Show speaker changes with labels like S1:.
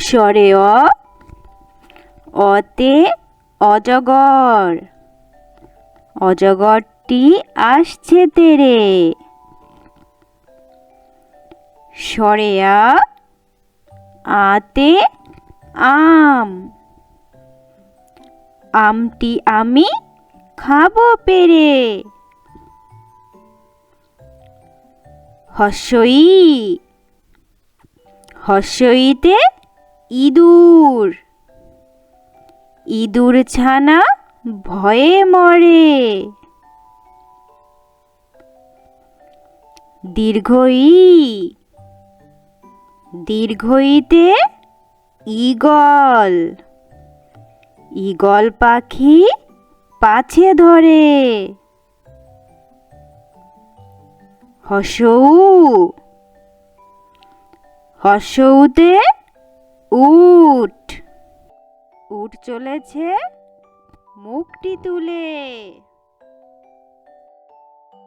S1: স্বরে অ, অতে অজগর, অজগরটি আসছে তেরে। স্বরে আ, আতে আম, আমটি আমি খাবো পেরে। হস্যই, হস্যইতে ইঁদুর, ইঁদুর ছানা ভয়ে মরে। দীর্ঘই, দীর্ঘইতে ঈগল, ঈগল পাখি পাছে ধরে। হর্ষৌ, হর্ষৌতে উট, উট চলেছে মুখটি তুলে।